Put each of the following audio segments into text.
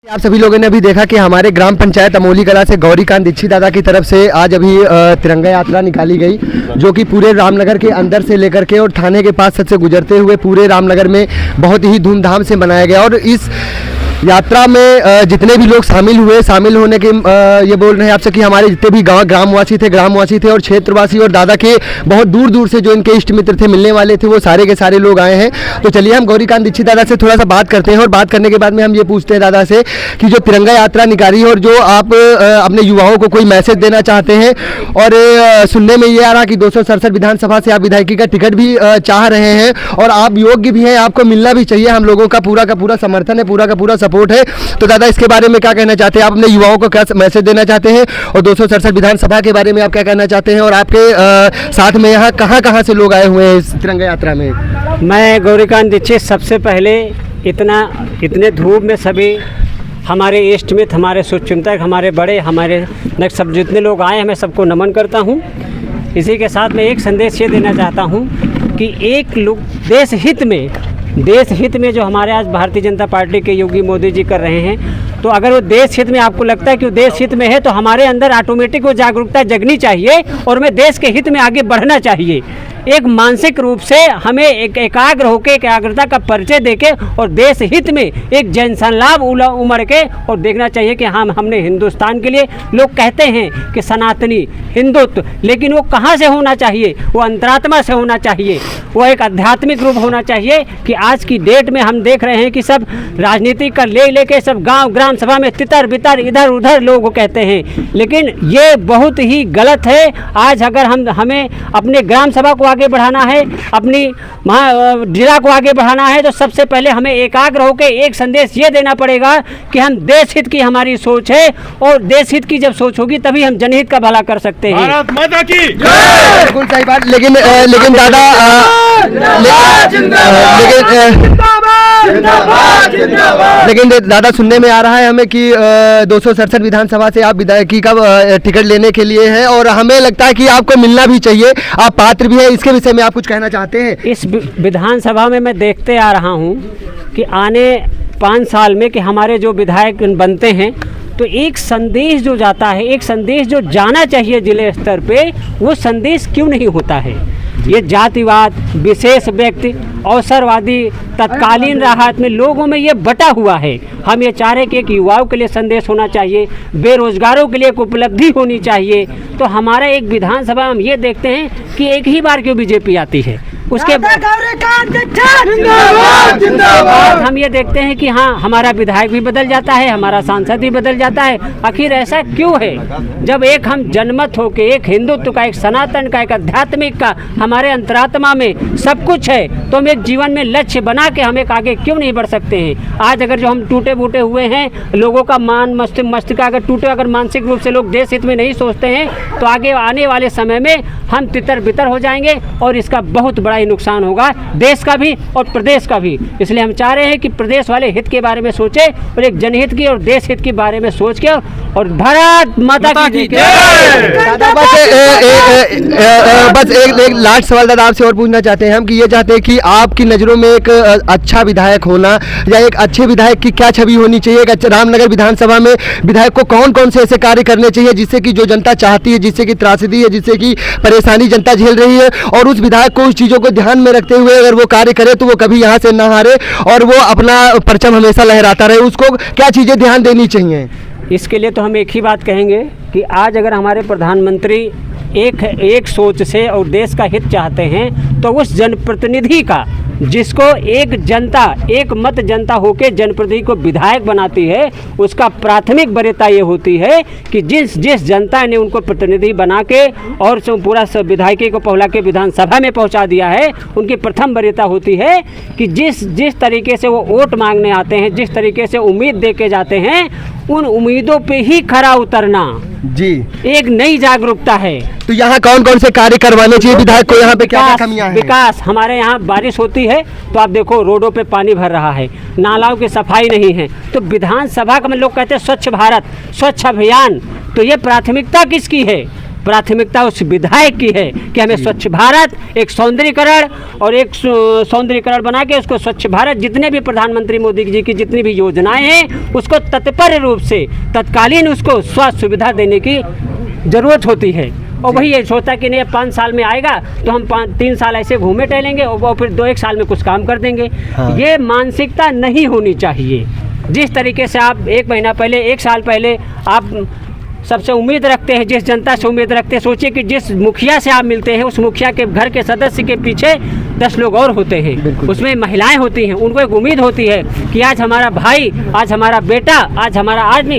आप सभी लोगों ने अभी देखा कि हमारे ग्राम पंचायत अमोली कला से गौरीकांत दीक्षित दादा की तरफ से आज अभी तिरंगा यात्रा निकाली गई, जो कि पूरे रामनगर के अंदर से लेकर के और थाने के पास से गुजरते हुए पूरे रामनगर में बहुत ही धूमधाम से मनाया गया। और इस यात्रा में जितने भी लोग शामिल हुए, शामिल होने के ये बोल रहे हैं आपसे कि हमारे जितने भी ग्रामवासी थे और क्षेत्रवासी और दादा के बहुत दूर दूर से जो इनके इष्ट मित्र थे, मिलने वाले थे, वो सारे के सारे लोग आए हैं। तो चलिए हम गौरीकांत दीक्षित दादा से थोड़ा सा बात करते हैं और बात करने के बाद में हम ये पूछते हैं दादा से कि जो तिरंगा यात्रा निकाली है और जो आप अपने युवाओं को कोई मैसेज देना चाहते हैं। और सुनने में ये आ रहा कि 267 विधानसभा से आप विधायकी का टिकट भी चाह रहे हैं और आप योग्य भी हैं, आपको मिलना भी चाहिए। हम लोगों का पूरा समर्थन है, पूरा का पूरा सपोर्ट है। तो दादा इसके बारे में क्या कहना चाहते हैं? आप अपने युवाओं को क्या मैसेज देना चाहते हैं और 267 विधानसभा के बारे में आप क्या कहना चाहते हैं? और आपके साथ में यहाँ कहाँ से लोग आए हुए हैं इस तिरंगा यात्रा में? मैं गौरीकांत दीक्षित सबसे पहले इतने धूप में सभी हमारे इष्ट मित्र, हमारे शुभचिंतक, हमारे बड़े, हमारे सब जितने लोग आए हैं, मैं सबको नमन करता हूँ। इसी के साथ मैं एक संदेश ये देना चाहता हूँ कि एक लोग देश हित में जो हमारे आज भारतीय जनता पार्टी के योगी मोदी जी कर रहे हैं, तो अगर वो देश हित में आपको लगता है कि वो देश हित में है, तो हमारे अंदर ऑटोमेटिक वो जागरूकता जगनी चाहिए और हमें देश के हित में आगे बढ़ना चाहिए। एक मानसिक रूप से हमें एकाग्र होकर एकाग्रता का परिचय देके और देश हित में एक जनसंलाभ उमड़ के और देखना चाहिए कि हमने हिंदुस्तान के लिए, लोग कहते हैं कि सनातनी हिंदुत्व, लेकिन वो कहाँ से होना चाहिए? वो अंतरात्मा से होना चाहिए, वो एक आध्यात्मिक रूप होना चाहिए। कि आज की डेट में हम देख रहे हैं कि सब राजनीति का लेके सब गांव ग्राम सभा में तितर बितर इधर उधर लोग कहते हैं, लेकिन ये बहुत ही गलत है। आज अगर हमें अपने ग्राम सभा को आगे बढ़ाना है, अपनी जिला को आगे बढ़ाना है, तो सबसे पहले हमें एकाग्र होकर एक संदेश ये देना पड़ेगा कि हम देश हित की हमारी सोच है और देश हित की जब सोच होगी तभी हम जनहित का भला कर सकते हैं। भारत माता की जय। बिल्कुल सही बात। लेकिन दादा लेकिन दादा सुनने में आ रहा है हमें कि 267 विधानसभा से आप विधायकी का टिकट लेने के लिए हैं और हमें लगता है कि आपको मिलना भी चाहिए, आप पात्र भी हैं। इसके विषय में आप कुछ कहना चाहते हैं? इस विधानसभा में मैं देखते आ रहा हूं कि आने 5 साल में कि हमारे जो विधायक बनते हैं, तो एक संदेश जो जाता है, एक संदेश जो जाना चाहिए जिले स्तर पे, वो संदेश क्यों नहीं होता है? ये जातिवाद, विशेष व्यक्ति, अवसरवादी, तत्कालीन राहत में लोगों में ये बटा हुआ है। हम ये चाह रहे कि एक युवाओं के लिए संदेश होना चाहिए, बेरोजगारों के लिए एक उपलब्धि होनी चाहिए। तो हमारा एक विधानसभा हम ये देखते हैं कि एक ही बार क्यों बीजेपी आती है, उसके बाद हम ये देखते हैं कि हाँ, हमारा विधायक भी बदल जाता है, हमारा सांसद भी बदल जाता है। आखिर ऐसा क्यों है? जब एक हम जनमत होके एक हिंदुत्व का, एक सनातन का, एक आध्यात्मिक का हमारे अंतरात्मा में सब कुछ है, तो हम एक जीवन में लक्ष्य बना के हम एक आगे क्यों नहीं बढ़ सकते हैं? आज अगर जो हम टूटे फूटे हुए हैं, लोगों का मस्तिष्क अगर टूटे, अगर मानसिक रूप से लोग देश हित में नहीं सोचते हैं, तो आगे आने वाले समय में हम तितर बितर हो जाएंगे और इसका बहुत बड़ा ही नुकसान होगा, देश का भी और प्रदेश का भी। इसलिए हम चाह रहे हैं कि प्रदेश वाले हित के बारे में सोचे और एक जनहित की और देश हित के बारे में सोच के और भारत माता की बस एक लास्ट सवाल दादा आपसे और पूछना चाहते हैं हम कि ये चाहते हैं कि आपकी नज़रों में एक अच्छा विधायक होना या एक अच्छे विधायक की क्या छवि होनी चाहिए? एक अच्छा रामनगर विधानसभा में विधायक को कौन कौन से ऐसे कार्य करने चाहिए जिससे कि जो जनता चाहती है, जिससे कि त्रासदी है, जिससे कि परेशानी जनता झेल रही है, और उस विधायक को उस चीज़ों को ध्यान में रखते हुए अगर वो कार्य करे तो वो कभी यहाँ से ना हारे और वो अपना परचम हमेशा लहराता रहे, उसको क्या चीज़ें ध्यान देनी चाहिए? इसके लिए तो हम एक ही बात कहेंगे कि आज अगर हमारे प्रधानमंत्री एक सोच से और देश का हित चाहते हैं, तो उस जनप्रतिनिधि का, जिसको एक जनता, एक मत जनता होकर जनप्रतिनिधि को विधायक बनाती है, उसका प्राथमिक वरीयता ये होती है कि जिस जनता ने उनको प्रतिनिधि बना के और पूरा विधायकी को पहुला के विधानसभा में पहुंचा दिया है, उनकी प्रथम वरीयता होती है कि जिस तरीके से वो वोट मांगने आते हैं, जिस तरीके से उम्मीद दे के जाते हैं, उन उम्मीदों पे ही खरा उतरना जी एक नई जागरूकता है। तो यहाँ कौन कौन से कार्य करवाने चाहिए विधायक को? यहाँ पे क्या कमियां हैं? विकास, हमारे यहाँ बारिश होती है तो आप देखो रोडों पे पानी भर रहा है, नालाओं की सफाई नहीं है। तो विधानसभा का लोग कहते हैं स्वच्छ भारत, स्वच्छ अभियान, तो ये प्राथमिकता किसकी है? प्राथमिकता उस विधायक की है कि हमें स्वच्छ भारत, एक सौंदर्यीकरण और एक सौंदर्यीकरण बना के उसको स्वच्छ भारत, जितने भी प्रधानमंत्री मोदी जी की जितनी भी योजनाएं हैं उसको तत्पर रूप से तत्कालीन उसको स्वास्थ्य सुविधा देने की ज़रूरत होती है। और वही ये सोचता कि नहीं 5 साल में आएगा तो हम 3 साल ऐसे घूमे टहलेंगे और फिर 2-1 साल में कुछ काम कर देंगे। हाँ। ये मानसिकता नहीं होनी चाहिए। जिस तरीके से आप 1 महीना पहले, 1 साल पहले आप सबसे उम्मीद रखते हैं, जिस जनता से उम्मीद रखते हैं, सोचिए कि जिस मुखिया से आप मिलते हैं उस मुखिया के घर के सदस्य के पीछे 10 लोग और होते हैं, उसमें महिलाएं होती हैं। उनको एक उम्मीद होती है कि आज हमारा भाई, आज हमारा बेटा, आज हमारा आदमी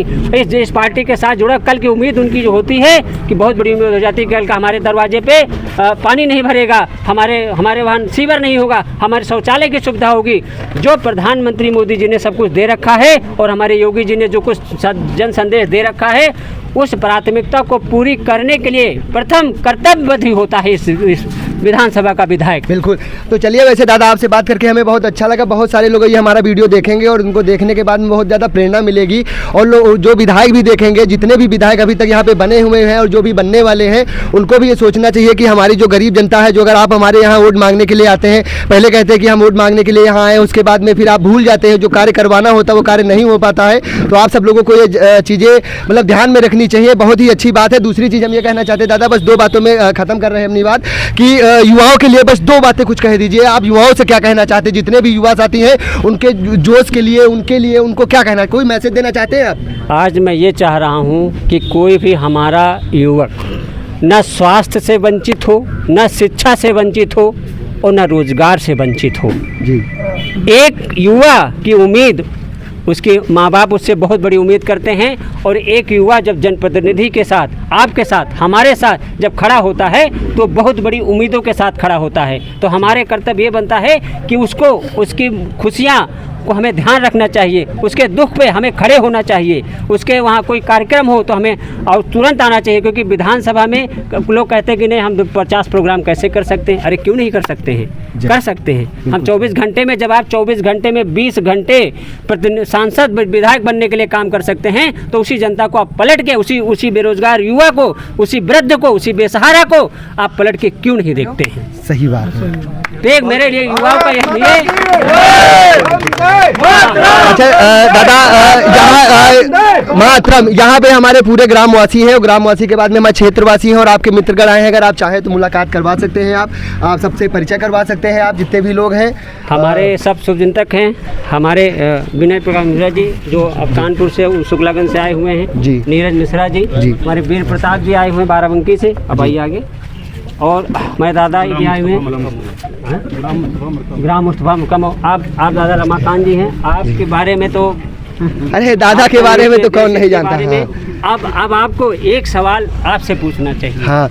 इस पार्टी के साथ जुड़ा। कल की उम्मीद उनकी जो होती है कि बहुत बड़ी उम्मीद हो जाती है, कल का हमारे दरवाजे पे पानी नहीं भरेगा, हमारे वहाँ सीवर नहीं होगा, हमारे शौचालय की सुविधा होगी। जो प्रधानमंत्री मोदी जी ने सब कुछ दे रखा है और हमारे योगी जी ने जो कुछ जन संदेश दे रखा है, उस प्राथमिकता को पूरी करने के लिए प्रथम कर्तव्यबद्ध होता है इस विधानसभा का विधायक। बिल्कुल। तो चलिए, वैसे दादा आपसे बात करके हमें बहुत अच्छा लगा। बहुत सारे लोग ये हमारा वीडियो देखेंगे और उनको देखने के बाद में बहुत ज़्यादा प्रेरणा मिलेगी और लोग जो विधायक भी देखेंगे, जितने भी विधायक अभी तक यहाँ पे बने हुए हैं और जो भी बनने वाले हैं, उनको भी ये सोचना चाहिए कि हमारी जो गरीब जनता है, जो अगर आप हमारे यहाँ वोट मांगने के लिए आते हैं, पहले कहते हैं कि हम वोट मांगने के लिए यहाँ आए, उसके बाद में फिर आप भूल जाते हैं, जो कार्य करवाना होता है वो कार्य नहीं हो पाता है। तो आप सब लोगों को ये चीज़ें मतलब ध्यान में रखनी चाहिए। बहुत ही अच्छी बात है। दूसरी चीज़ हम ये कहना चाहते हैं दादा, बस 2 बातों में ख़त्म कर रहे हैं अपनी बात, कि युवाओं के लिए बस 2 बातें कुछ कह दीजिए। आप युवाओं से क्या कहना चाहते हैं, जितने भी युवा साथी हैं उनके जोश के लिए, उनके लिए उनको क्या कहना, कोई मैसेज देना चाहते हैं आप? आज मैं ये चाह रहा हूँ कि कोई भी हमारा युवक न स्वास्थ्य से वंचित हो, न शिक्षा से वंचित हो और न रोजगार से वंचित हो जी। एक युवा की उम्मीद, उसके माँ बाप उससे बहुत बड़ी उम्मीद करते हैं, और एक युवा जब जनप्रतिनिधि के साथ, आपके साथ, हमारे साथ जब खड़ा होता है तो बहुत बड़ी उम्मीदों के साथ खड़ा होता है। तो हमारे कर्तव्य ये बनता है कि उसको, उसकी खुशियाँ को हमें ध्यान रखना चाहिए, उसके दुख पे हमें खड़े होना चाहिए, उसके वहाँ कोई कार्यक्रम हो तो हमें और तुरंत आना चाहिए। क्योंकि विधानसभा में लोग कहते हैं कि नहीं हम 50 प्रोग्राम कैसे कर सकते हैं। अरे क्यों नहीं कर सकते हैं, कर सकते हैं। हम 24 घंटे में, जब आप 24 घंटे में 20 घंटे सांसद विधायक बनने के लिए काम कर सकते हैं, तो उसी जनता को आप पलट के, उसी बेरोजगार युवा को, उसी वृद्ध को, उसी बेसहारा को आप पलट के क्यों नहीं देखते हैं? सही बात है। तो एक मेरे लिए युवाओं का ये अच्छा दादा, यहाँ मातरम यहाँ पे हमारे पूरे ग्रामवासी हैं और ग्रामवासी के बाद में हमारे क्षेत्रवासी हैं और आपके मित्रगण आए हैं। अगर आप चाहें तो मुलाकात करवा सकते हैं, आप सबसे परिचय करवा सकते हैं, आप जितने भी लोग हैं। हमारे सब शुभचिंतक हैं। हमारे विनय प्रकाश मिश्रा जी जो अब कानपुर से, शुक्लागंज से आए हुए हैं जी। नीरज मिश्रा जी, हमारे वीर प्रताप जी आए हुए हैं बाराबंकी से, अब आइए आगे। और मैं दादा ये आए हुए हैं ग्राम मुस्तफा मुकम। आप दादा रमाकांत जी हैं। आपके बारे में तो, अरे दादा के बारे में तो कौन नहीं जानता। अब आपको एक सवाल आपसे पूछना चाहिए। हाँ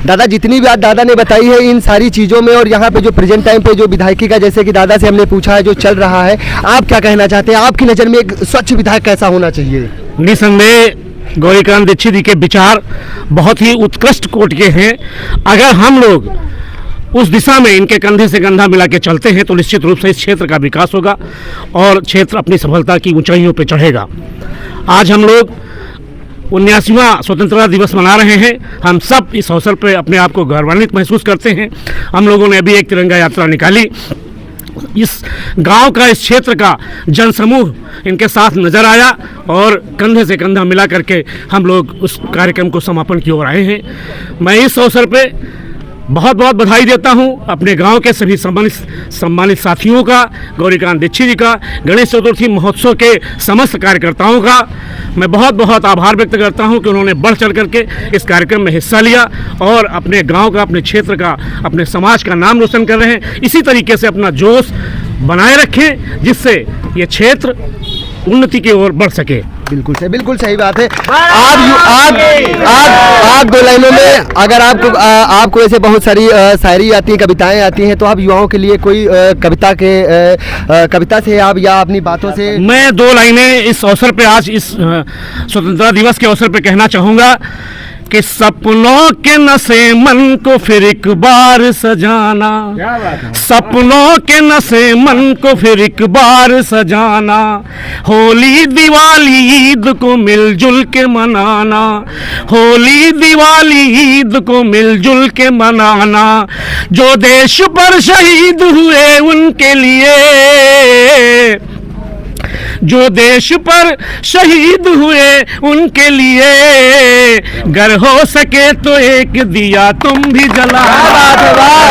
दादा, जितनी बात दादा ने बताई है इन सारी चीज़ों में, और यहाँ पे जो प्रेजेंट टाइम पे जो विधायकी का, जैसे कि दादा से हमने पूछा है, जो चल रहा है, आप क्या कहना चाहते हैं? आपकी नज़र में एक स्वच्छ विधायक कैसा होना चाहिए? निसंदेह गौरीकांत दीक्षित जी के विचार बहुत ही उत्कृष्ट कोटि के हैं। अगर हम लोग उस दिशा में इनके कंधे से कंधा मिला के चलते हैं तो निश्चित रूप से इस क्षेत्र का विकास होगा और क्षेत्र अपनी सफलता की ऊंचाइयों पर चढ़ेगा। आज हम लोग 79वां स्वतंत्रता दिवस मना रहे हैं। हम सब इस अवसर पर अपने आप को गौरवान्वित महसूस करते हैं। हम लोगों ने अभी एक तिरंगा यात्रा निकाली। इस गांव का, इस क्षेत्र का जनसमूह इनके साथ नजर आया और कंधे से कंधा मिला करके हम लोग उस कार्यक्रम को समापन की ओर आए हैं। मैं इस अवसर पे बहुत बहुत बधाई देता हूं अपने गांव के सभी सम्मानित साथियों का, गौरीकांत दीक्षित जी का, गणेश चतुर्थी महोत्सव के समस्त कार्यकर्ताओं का मैं बहुत बहुत आभार व्यक्त करता हूं कि उन्होंने बढ़ चढ़ करके इस कार्यक्रम में हिस्सा लिया और अपने गांव का, अपने क्षेत्र का, अपने समाज का नाम रोशन कर रहे हैं। इसी तरीके से अपना जोश बनाए रखें जिससे ये क्षेत्र उन्नति की ओर बढ़ सके। बिल्कुल सही बात है। आप 2 लाइनों में, अगर आपको ऐसे बहुत सारी शायरी आती है, कविताएं आती हैं, तो आप युवाओं के लिए कोई कविता से आप या अपनी बातों से। मैं 2 लाइनें इस अवसर पे, आज इस स्वतंत्रता दिवस के अवसर पे कहना चाहूँगा कि सपनों के नशे मन को फिर एक बार सजाना, सपनों के नशे मन को फिर एक बार सजाना, होली दिवाली ईद को मिलजुल के मनाना, होली दिवाली ईद को मिलजुल के मनाना, जो देश पर शहीद हुए उनके लिए, जो देश पर शहीद हुए उनके लिए, गर हो सके तो एक दिया तुम भी जला,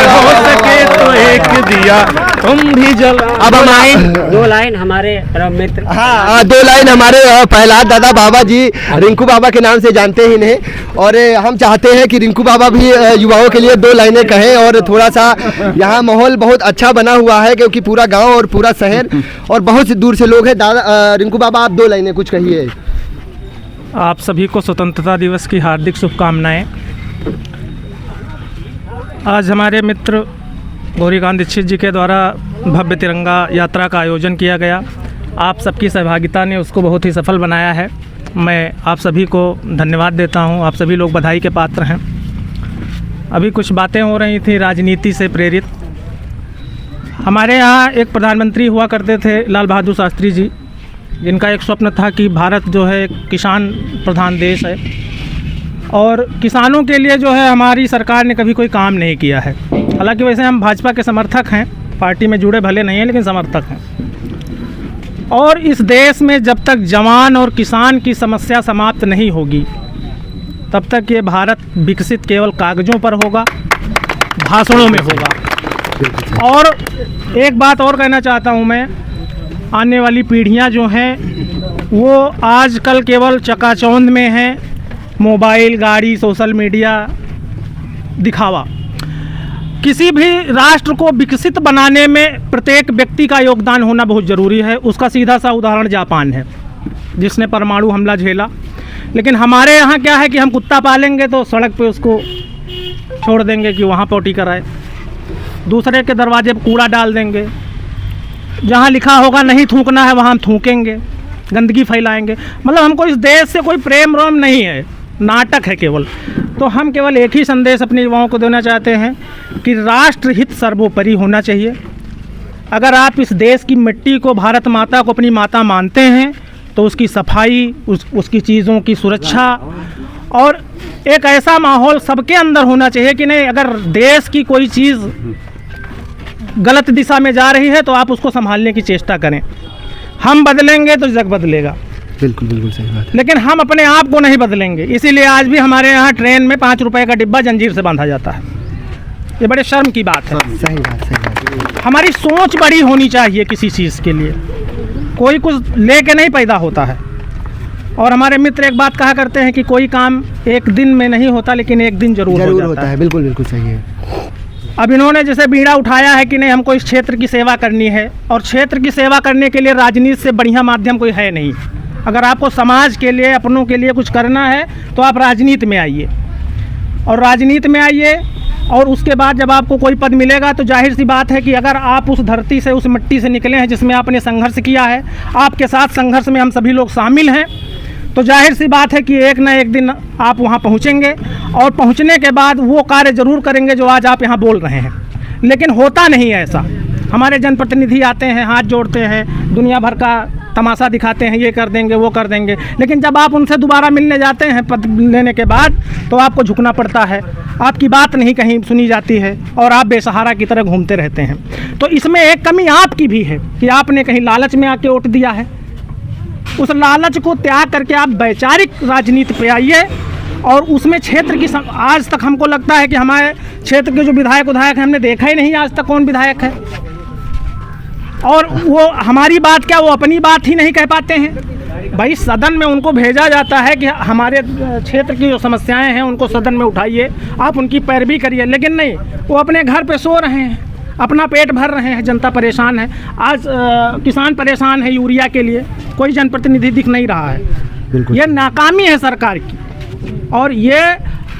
हो सके तो एक दिया तुम भी जला। अब हम दो लाइन हमारे मित्र, हाँ, दो लाइन हमारे प्रहलाद दादा बाबा जी रिंकू बाबा के नाम से जानते ही नहीं, और हम चाहते हैं कि रिंकू बाबा भी युवाओं के लिए दो लाइनें कहें। और थोड़ा सा यहाँ माहौल बहुत अच्छा बना हुआ है क्योंकि पूरा गांव और पूरा शहर और बहुत से दूर से लोग हैं। दादा रिंकू बाबा, आप दो लाइनें कुछ कहिए। आप सभी को स्वतंत्रता दिवस की हार्दिक शुभकामनाएं। आज हमारे मित्र गौरीकांत दीक्षित जी के द्वारा भव्य तिरंगा यात्रा का आयोजन किया गया। आप सबकी सहभागिता ने उसको बहुत ही सफल बनाया है। मैं आप सभी को धन्यवाद देता हूं। आप सभी लोग बधाई के पात्र हैं। अभी कुछ बातें हो रही थी राजनीति से प्रेरित। हमारे यहाँ एक प्रधानमंत्री हुआ करते थे, लाल बहादुर शास्त्री जी, जिनका एक स्वप्न था कि भारत जो है एक किसान प्रधान देश है और किसानों के लिए जो है हमारी सरकार ने कभी कोई काम नहीं किया है। हालांकि वैसे हम भाजपा के समर्थक हैं, पार्टी में जुड़े भले नहीं हैं लेकिन समर्थक हैं। और इस देश में जब तक जवान और किसान की समस्या समाप्त नहीं होगी तब तक ये भारत विकसित केवल कागज़ों पर होगा, भाषणों में होगा। और एक बात और कहना चाहता हूँ मैं, आने वाली पीढ़ियाँ जो हैं वो आजकल केवल चकाचौंध में हैं, मोबाइल, गाड़ी, सोशल मीडिया, दिखावा। किसी भी राष्ट्र को विकसित बनाने में प्रत्येक व्यक्ति का योगदान होना बहुत ज़रूरी है। उसका सीधा सा उदाहरण जापान है, जिसने परमाणु हमला झेला। लेकिन हमारे यहाँ क्या है कि हम कुत्ता पालेंगे तो सड़क पे उसको छोड़ देंगे कि वहाँ पोटी कराए, दूसरे के दरवाजे पर कूड़ा डाल देंगे, जहाँ लिखा होगा नहीं थूकना है वहाँ हम थूकेंगे, गंदगी फैलाएंगे। मतलब हमको इस देश से कोई प्रेम रोम नहीं है, नाटक है केवल। तो हम केवल एक ही संदेश अपने युवाओं को देना चाहते हैं कि राष्ट्र हित सर्वोपरि होना चाहिए। अगर आप इस देश की मिट्टी को, भारत माता को अपनी माता मानते हैं तो उसकी सफाई, उसकी चीज़ों की सुरक्षा और एक ऐसा माहौल सबके अंदर होना चाहिए कि नहीं, अगर देश की कोई चीज़ गलत दिशा में जा रही है तो आप उसको संभालने की चेष्टा करें। हम बदलेंगे तो जग बदलेगा। बिल्कुल बिल्कुल सही बात है। लेकिन हम अपने आप को नहीं बदलेंगे। इसीलिए आज भी हमारे यहाँ ट्रेन में 5 रुपए का डिब्बा जंजीर से बांधा जाता है। ये बड़े शर्म की बात है। सही बात, सही बात। हमारी सोच बड़ी होनी चाहिए किसी चीज़ के लिए। कोई कुछ लेके नहीं पैदा होता है। और हमारे मित्र एक बात कहा करते हैं कि कोई काम एक दिन में नहीं होता लेकिन एक दिन जरूर हो जाता है। बिल्कुल बिल्कुल सही है। अब इन्होंने जैसे बीड़ा उठाया है कि नहीं हमको इस क्षेत्र की सेवा करनी है, और क्षेत्र की सेवा करने के लिए राजनीति से बढ़िया माध्यम कोई है नहीं। अगर आपको समाज के लिए, अपनों के लिए कुछ करना है तो आप राजनीति में आइए, और राजनीति में आइए। और उसके बाद जब आपको कोई पद मिलेगा तो जाहिर सी बात है कि अगर आप उस धरती से, उस मिट्टी से निकले हैं जिसमें आपने संघर्ष किया है, आपके साथ संघर्ष में हम सभी लोग शामिल हैं, तो जाहिर सी बात है कि एक ना एक दिन आप वहाँ पहुँचेंगे और पहुँचने के बाद वो कार्य ज़रूर करेंगे जो आज आप यहाँ बोल रहे हैं। लेकिन होता नहीं है ऐसा। हमारे जनप्रतिनिधि आते हैं, हाथ जोड़ते हैं, दुनिया भर का तमाशा दिखाते हैं, ये कर देंगे वो कर देंगे, लेकिन जब आप उनसे दोबारा मिलने जाते हैं पद लेने के बाद तो आपको झुकना पड़ता है, आपकी बात नहीं कहीं सुनी जाती है और आप बेसहारा की तरह घूमते रहते हैं। तो इसमें एक कमी आपकी भी है कि आपने कहीं लालच में आके वोट दिया है। उस लालच को त्याग करके आप वैचारिक राजनीति पे आइए और उसमें क्षेत्र की आज तक हमको लगता है कि हमारे क्षेत्र के जो विधायक हैं हमने देखा ही नहीं आज तक कौन विधायक है, और वो हमारी बात क्या, वो अपनी बात ही नहीं कह पाते हैं। भाई सदन में उनको भेजा जाता है कि हमारे क्षेत्र की जो समस्याएं हैं उनको सदन में उठाइए, आप उनकी पैरवी करिए, लेकिन नहीं, वो अपने घर पे सो रहे हैं, अपना पेट भर रहे हैं। जनता परेशान है। आज किसान परेशान है यूरिया के लिए, कोई जनप्रतिनिधि दिख नहीं रहा है। ये नाकामी है सरकार की, और ये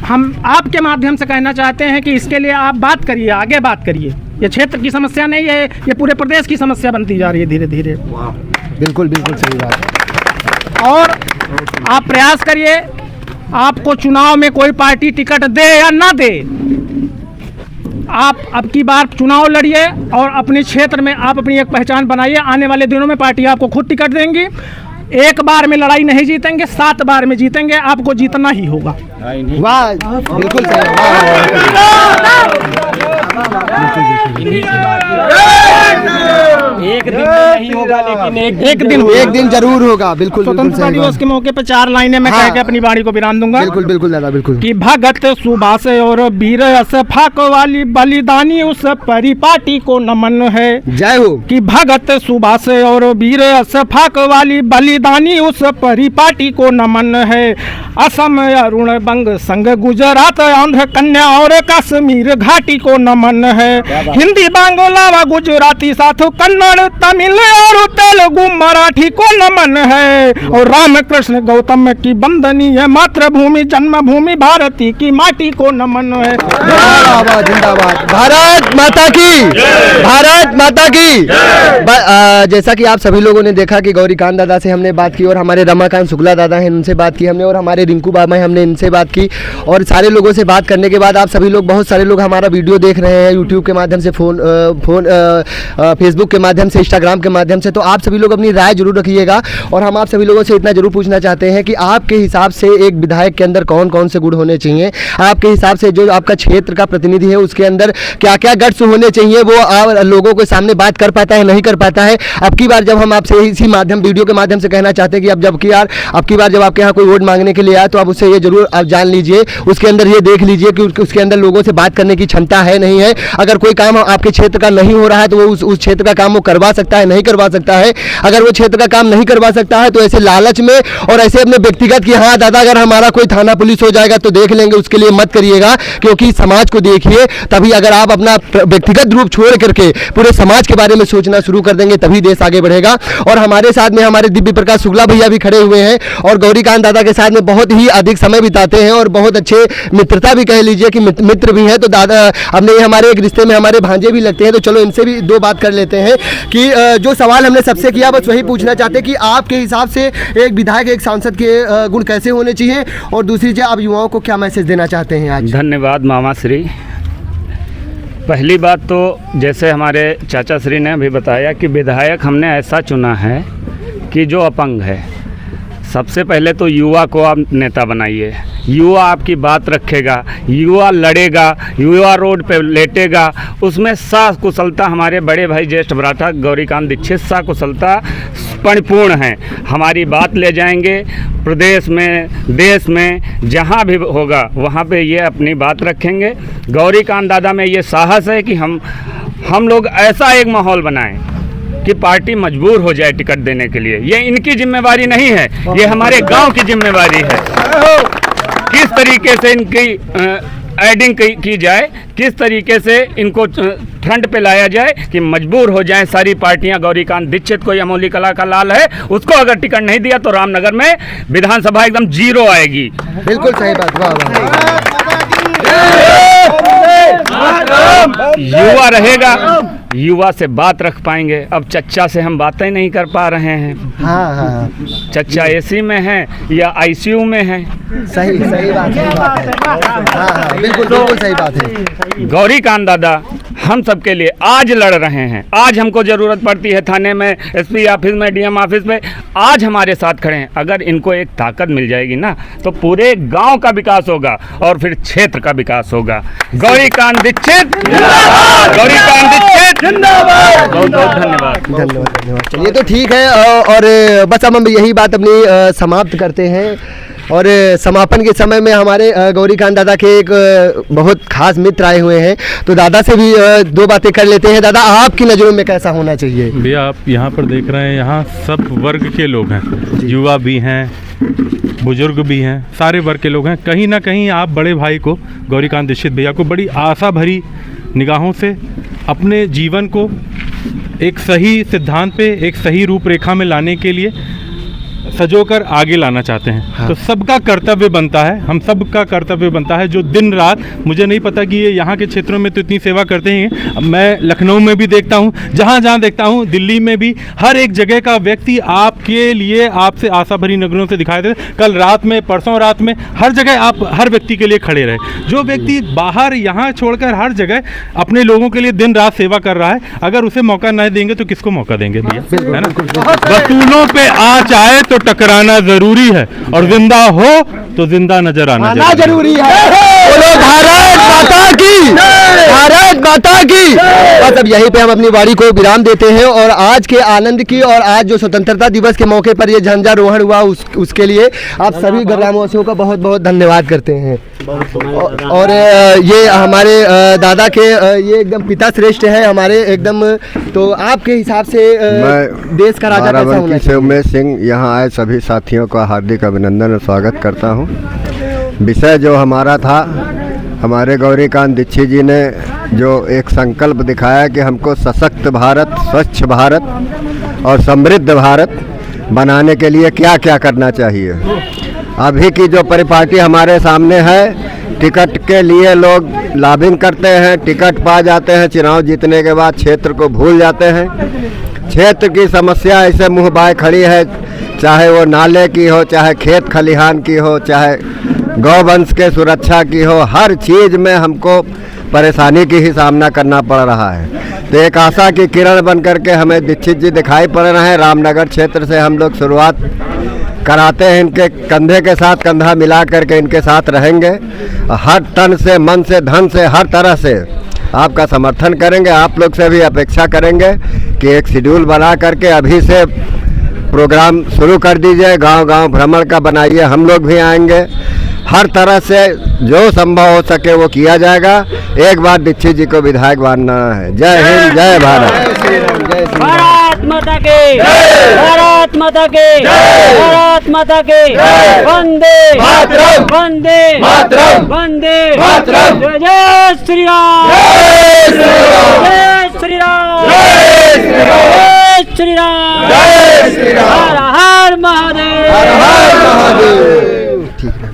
हम आपके माध्यम से कहना चाहते हैं कि इसके लिए आप बात करिए, आगे बात करिए। ये क्षेत्र की समस्या नहीं है, ये पूरे प्रदेश की समस्या बनती जा रही है धीरे धीरे। बिल्कुल बिल्कुल सही बात। और आप प्रयास करिए आपको चुनाव में कोई पार्टी टिकट दे या ना दे, आप अब की बार चुनाव लड़िए और अपने क्षेत्र में आप अपनी एक पहचान बनाइए। आने वाले दिनों में पार्टी आपको खुद टिकट देंगी। एक बार में लड़ाई नहीं जीतेंगे, 7 बार में जीतेंगे, आपको जीतना ही होगा। वाह, बिल्कुल सही। एक दिन नहीं होगा, लेकिन एक दिन जरूर होगा। बिल्कुल स्वतंत्रता दिवस के मौके पर 4 लाइनें मैं कह के अपनी वाणी को विराम दूंगा। बिल्कुल बिल्कुल दादा, बिल्कुल। कि भगत सुभाष और वीर असफाक वाली बलिदानी उस परिपाटी को नमन है। जय हो। कि भगत सुभाष और वीर असफाक वाली बलिदानी उस परिपाटी को नमन है। असम, अरुण, बंग, संग, गुजरात, आंध्र, कन्या और कश्मीर घाटी को नमन है। हिंदी, बांग्ला व गुजराती साथ कन्नड़, तमिल और तेलुगु, मराठी को नमन है। और रामकृष्ण गौतम की वंदनीय मातृभूमि जन्मभूमि भारती की माटी को नमन है। जिंदाबाद। भारत माता की, भारत माता की। जैसा कि आप सभी लोगों ने देखा कि गौरीकांत दादा से हमने बात की और हमारे रमाकांत शुक्ला दादा हैं, उनसे बात की हमने, और हमारे रिंकू बाबा हैं, हमने इनसे बात की। और सारे लोगों से बात करने के बाद आप सभी लोग, बहुत सारे लोग हमारा वीडियो देख रहे हैं यूट्यूब के माध्यम से, फेसबुक के माध्यम से, इंस्टाग्राम के माध्यम से। तो आप सभी लोग अपनी राय जरूर रखिएगा। और हम आप सभी लोगों से इतना जरूर पूछना चाहते हैं कि आपके हिसाब से एक विधायक के अंदर कौन कौन से गुण होने चाहिए, आपके हिसाब से जो आपका क्षेत्र का प्रतिनिधि है उसके अंदर क्या क्या गट्स होने चाहिए, वो आप लोगों के सामने बात कर पाता है, नहीं कर पाता है। अब की बार जब हम आपसे इसी माध्यम, वीडियो के माध्यम से कहना चाहते हैं कि अब जब की बार जब आपके यहाँ कोई वोट मांगने के लिए आए तो आप उससे ये जरूर आप जान लीजिए, उसके अंदर ये देख लीजिए कि उसके अंदर लोगों से बात करने की क्षमता है नहीं है। अगर कोई काम आपके क्षेत्र का नहीं हो रहा है तो वो उस क्षेत्र का काम वो करवा सकता है, नहीं करवा सकता है। अगर वो क्षेत्र का काम नहीं करवा सकता है तो ऐसे लालच में और ऐसे अपने व्यक्तिगत कि हाँ दादा अगर हमारा कोई थाना पुलिस हो जाएगा तो देख लेंगे, उसके लिए मत करिएगा। क्योंकि समाज को देखिए, तभी अगर आप अपना व्यक्तिगत रूप छोड़ करके पूरे समाज के बारे में सोचना शुरू कर देंगे तभी देश आगे बढ़ेगा। और हमारे साथ में हमारे दिव्य प्रकाश शुक्ला भैया भी खड़े हुए हैं और गौरीकांत दादा के साथ में बहुत ही अधिक समय बिताते हैं और बहुत अच्छे मित्रता भी कह लीजिए कि मित्र भी हैं। तो दादा हमने ये हमारे एक रिश्ते में हमारे भांजे भी लगते हैं। तो चलो इनसे भी 2 बात कर लेते हैं कि जो सवाल हमने सबसे किया बस वही पूछना चाहते हैं कि आपके हिसाब से एक विधायक, एक सांसद के गुण कैसे होने चाहिए, और दूसरी चीज़ आप युवाओं को क्या मैसेज देना चाहते हैं आज? धन्यवाद मामा श्री। पहली बात तो जैसे हमारे चाचा श्री ने अभी बताया कि विधायक हमने ऐसा चुना है कि जो अपंग है। सबसे पहले तो युवा को आप नेता बनाइए, युवा आपकी बात रखेगा, युवा लड़ेगा, युवा रोड पे लेटेगा, उसमें कुशलता हमारे बड़े भाई ज्येष्ठ भ्राता गौरीकांत दीक्षित कुशलता परिपूर्ण है। हमारी बात ले जाएंगे प्रदेश में, देश में, जहाँ भी होगा वहाँ पे ये अपनी बात रखेंगे। गौरीकांत दादा में ये साहस है कि हम लोग ऐसा एक माहौल बनाएं कि पार्टी मजबूर हो जाए टिकट देने के लिए। ये इनकी जिम्मेवारी नहीं है, ये हमारे गांव की जिम्मेवारी है। किस तरीके से इनकी एडिंग की जाए, किस तरीके से इनको फ्रंट पे लाया जाए कि मजबूर हो जाए सारी पार्टियां। गौरीकांत दीक्षित को अमोली कला का लाल है, उसको अगर टिकट नहीं दिया तो रामनगर में विधानसभा एकदम 0 आएगी। बिल्कुल सही बात। वाह युवा रहेगा, युवा से बात रख पाएंगे। अब चच्चा से हम बातें नहीं कर पा रहे हैं। हाँ। चच्चा एसी में है या आईसीयू में है। सही बात है। हाँ, बिल्कुल सही बात है। गौरीकांत दादा हम सबके लिए आज लड़ रहे हैं। आज हमको ज़रूरत पड़ती है थाने में, एसपी ऑफिस में, डीएम ऑफिस में, आज हमारे साथ खड़े हैं। अगर इनको एक ताकत मिल जाएगी ना तो पूरे गांव का विकास होगा और फिर क्षेत्र का विकास होगा। गौरीकांत दीक्षित जिंदाबाद, गौरीकांत दीक्षित जिंदाबाद। बहुत बहुत धन्यवाद। चलिए तो ठीक है, और बस अब हम यही बात अपनी समाप्त करते हैं। और समापन के समय में हमारे गौरीकांत दादा के एक बहुत खास मित्र आए हुए हैं, तो दादा से भी 2 बातें कर लेते हैं। दादा आपकी नज़रों में कैसा होना चाहिए? भैया आप यहाँ पर देख रहे हैं, यहाँ सब वर्ग के लोग हैं, युवा भी हैं, बुजुर्ग भी हैं, सारे वर्ग के लोग हैं। कहीं ना कहीं आप बड़े भाई को, गौरीकांत दीक्षित भैया को, बड़ी आशा भरी निगाहों से अपने जीवन को एक सही सिद्धांत पे, एक सही रूपरेखा में लाने के लिए सजोकर आगे लाना चाहते हैं। हाँ। तो सबका कर्तव्य बनता है, हम सबका कर्तव्य बनता है, जो दिन रात, मुझे नहीं पता कि ये यहाँ के क्षेत्रों में तो इतनी सेवा करते हैं, अब मैं लखनऊ में भी देखता हूँ, जहाँ जहाँ देखता हूँ, दिल्ली में भी, हर एक जगह का व्यक्ति आपके लिए, आपसे आशा भरी नजरों से दिखाई दे। कल रात में, परसों रात में, हर जगह आप हर व्यक्ति के लिए खड़े रहे। जो व्यक्ति बाहर यहाँ छोड़कर हर जगह अपने लोगों के लिए दिन रात सेवा कर रहा है, अगर उसे मौका नहीं देंगे तो किसको मौका देंगे भैया, है ना? वसूलों पे आँच आए तो टकराना जरूरी है, और जिंदा हो तो जिंदा नजर आना जरूरी है। बोलो भारत माता की, भारत माता की। बस अब यहीं पे हम अपनी वाणी को विराम देते हैं, और आज के आनंद की, और आज जो स्वतंत्रता दिवस के मौके पर ये झंडारोहण हुआ उसके लिए आप सभी ग्रामवासियों का बहुत बहुत धन्यवाद करते हैं। और ये हमारे दादा के ये एकदम पिता श्रेष्ठ है हमारे एकदम। तो आपके हिसाब से देश का राजा कैसा होना चाहिए? से उमेश सिंह यहाँ आए सभी साथियों का हार्दिक अभिनंदन और स्वागत करता हूँ। विषय जो हमारा था, हमारे गौरीकांत दीक्षित जी ने जो एक संकल्प दिखाया कि हमको सशक्त भारत, स्वच्छ भारत और समृद्ध भारत बनाने के लिए क्या क्या करना चाहिए। अभी की जो परिपाटी हमारे सामने है, टिकट के लिए लोग लॉबिंग करते हैं, टिकट पा जाते हैं, चुनाव जीतने के बाद क्षेत्र को भूल जाते हैं। क्षेत्र की समस्या ऐसे मुँह बाय खड़ी है, चाहे वो नाले की हो, चाहे खेत खलिहान की हो, चाहे गौवंश के सुरक्षा की हो, हर चीज़ में हमको परेशानी की ही सामना करना पड़ रहा है। तो एक आशा की किरण बन करके हमें दीक्षित जी दिखाई पड़ रहे हैं। रामनगर क्षेत्र से हम लोग शुरुआत कराते हैं, इनके कंधे के साथ कंधा मिला करके इनके साथ रहेंगे, हर तन से, मन से, धन से, हर तरह से आपका समर्थन करेंगे। आप लोग से भी अपेक्षा करेंगे कि एक शेड्यूल बना करके अभी से प्रोग्राम शुरू कर दीजिए, गांव-गांव भ्रमण का बनाइए, हम लोग भी आएंगे। हर तरह से जो संभव हो सके वो किया जाएगा। एक बार दीक्षित जी को विधायक बनना है। जय हिंद, जय भारत। भारत माता के, भारत माता के, भारत माता के, वंदे मातरम, वंदे मातरम, वंदे मातरम। जय श्री राम, जय श्री राम, जय श्री राम, जय श्री राम। हर हर महादेव, हर हर महादेव। ठीक।